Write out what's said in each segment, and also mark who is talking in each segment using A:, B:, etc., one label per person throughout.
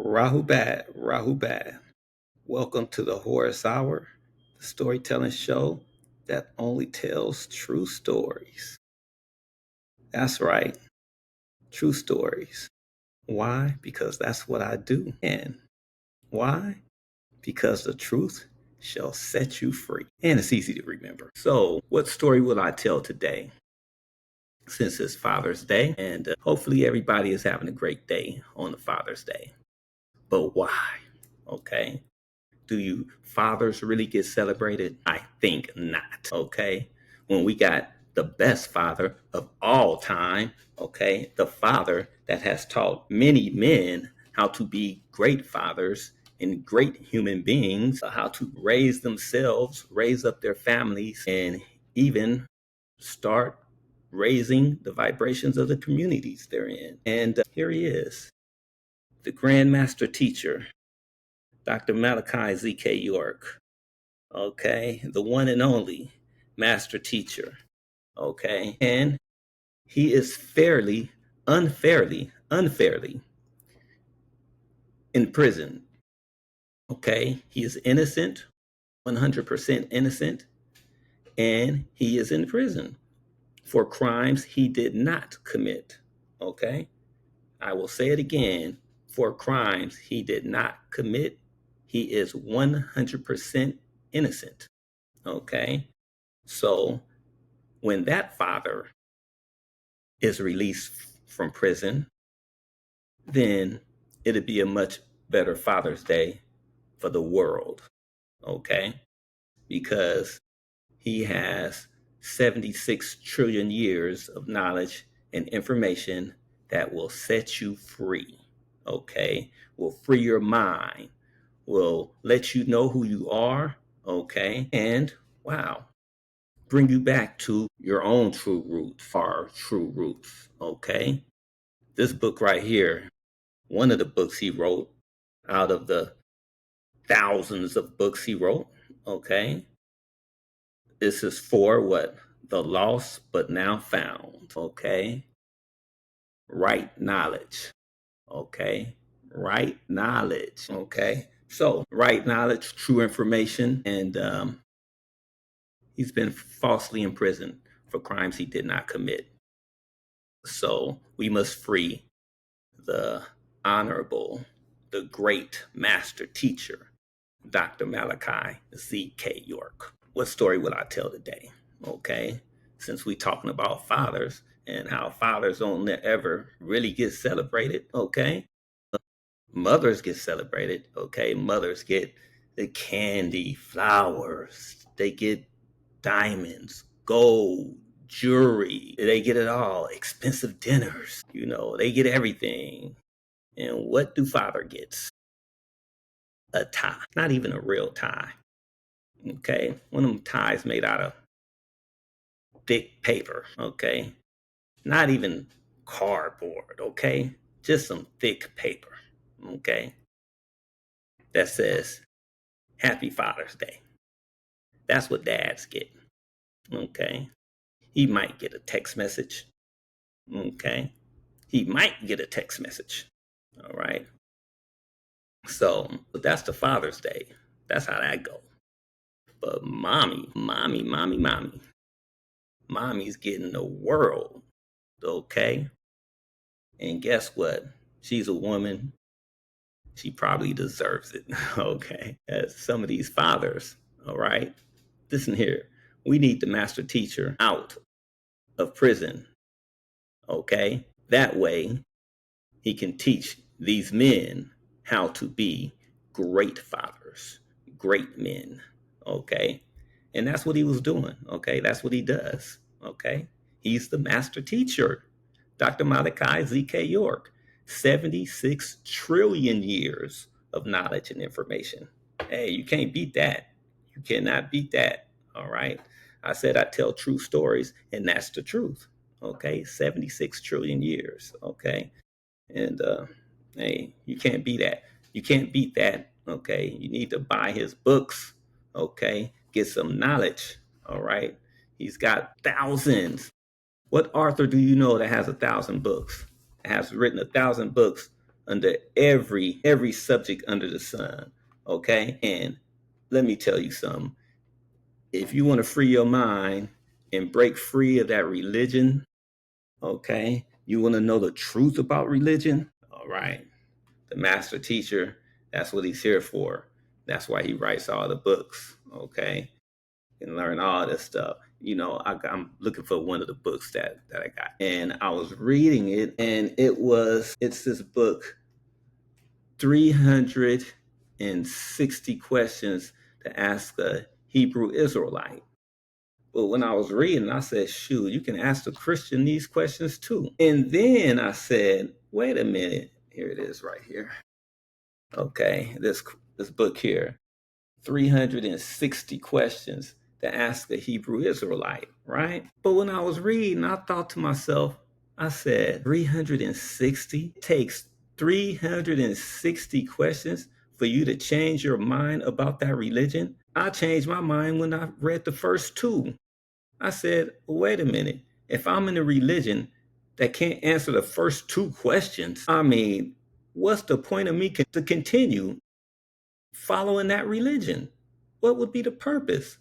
A: Rahubat, Rahubat. Welcome to the Horus Hour, the storytelling show that only tells true stories. That's right, true stories. Why? Because that's what I do. And why? Because the truth shall set you free. And it's easy to remember. So, what story will I tell today? Since it's Father's Day, and hopefully everybody is having a great day on the Father's Day. But why? Okay. Do you fathers really get celebrated? I think not. Okay. When we got the best father of all time, okay, the father that has taught many men how to be great fathers and great human beings, how to raise themselves, raise up their families, and even start raising the vibrations of the communities they're in. And here he is, the Grand Master Teacher, Dr. Malachi Z.K. York. Okay, the one and only master teacher. Okay, and he is unfairly in prison. Okay, he is innocent, 100% innocent, and he is in prison for crimes he did not commit. Okay, I will say it again, for crimes he did not commit. He is 100% innocent. Okay, so when that father is released from prison, then it'd be a much better Father's Day for the world, okay? Because he has 76 trillion years of knowledge and information that will set you free, okay? Will free your mind, will let you know who you are, okay? And wow, bring you back to your own true roots, far true roots, okay? This book right here, one of the books he wrote out of the thousands of books he wrote, okay? This is for what? The lost but now found, okay? Right knowledge, okay? Right knowledge, okay? So, right knowledge, true information, and he's been falsely imprisoned for crimes he did not commit. So, we must free the honorable, the great master teacher, Dr. Malachi Z.K. York. What story will I tell today? Okay, since we talking about fathers and how fathers don't ever really get celebrated, okay? Mothers get celebrated, okay? Mothers get the candy, flowers, they get diamonds, gold, jewelry, they get it all, expensive dinners, they get everything. And what do father gets? A tie, not even a real tie. Okay, one of them ties made out of thick paper. Okay, not even cardboard. Okay, just some thick paper. Okay, that says Happy Father's Day. That's what dads get. Okay, he might get a text message. Okay, he might get a text message. All right, so but that's the Father's Day. That's how that go. But mommy's getting the world, okay? And guess what? She's a woman. She probably deserves it, okay? As some of these fathers, all right? Listen here. We need the master teacher out of prison, okay? That way, he can teach these men how to be great fathers, great men, okay? And that's what he was doing, okay? That's what he does, okay? He's the master teacher, Dr. Malachi Z.K. York, 76 trillion years of knowledge and information. Hey, you can't beat that. You cannot beat that, all right? I said I tell true stories, and that's the truth, okay? 76 trillion years, okay? And hey, you can't beat that. You can't beat that. Okay, you need to buy his books. Okay, get some knowledge. All right, he's got thousands. What author do you know that has 1,000 books? Has written 1,000 books under every subject under the sun. Okay? And let me tell you something. If you want to free your mind and break free of that religion, okay? You want to know the truth about religion? All right. The master teacher, that's what he's here for. That's why he writes all the books, okay? And learn all this stuff. I'm looking for one of the books that I got. And I was reading it, and it's this book, 360 questions to ask a Hebrew Israelite. But when I was reading, I said, shoot, you can ask the Christian these questions too. And then I said, wait a minute. Here it is right here. Okay, this book here, 360 questions to ask a Hebrew Israelite, right? But when I was reading, I thought to myself, I said, 360? It takes 360 questions for you to change your mind about that religion? I changed my mind when I read the first two. I said, wait a minute. If I'm in a religion that can't answer the first two questions, I mean, what's the point of me to continue following that religion? What would be the purpose?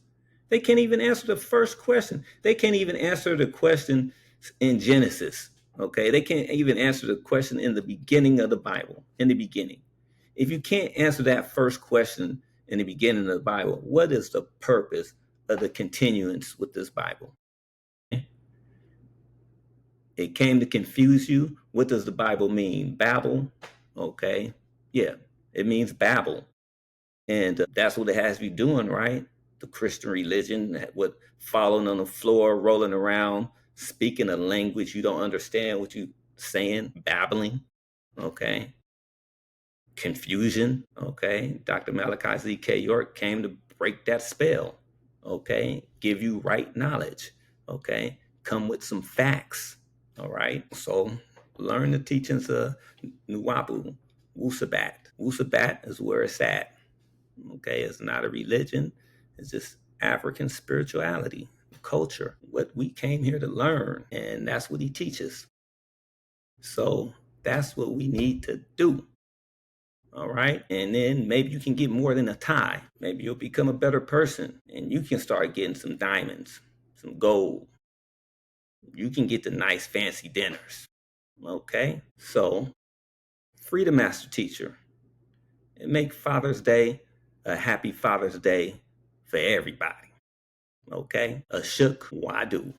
A: They can't even answer the first question. They can't even answer the question in Genesis. Okay, they can't even answer the question in the beginning of the Bible. In the beginning, if you can't answer that first question in the beginning of the Bible, what is the purpose of the continuance with this Bible? It came to confuse you. What does the Bible mean? Babel? Okay, yeah, it means Babel. And that's what it has you doing, right? The Christian religion, what falling on the floor, rolling around, speaking a language you don't understand what you saying, babbling, okay? Confusion, okay? Dr. Malachi Z.K. York came to break that spell, okay? Give you right knowledge, okay? Come with some facts, all right? So learn the teachings of Nuwapu, Wusabat. Wusabat is where it's at. Okay, it's not a religion. It's just African spirituality, culture, what we came here to learn. And that's what he teaches. So that's what we need to do. All right. And then maybe you can get more than a tie. Maybe you'll become a better person and you can start getting some diamonds, some gold. You can get the nice fancy dinners. Okay. So free the master teacher and make Father's Day a happy Father's Day for everybody. Okay? A shook wadu.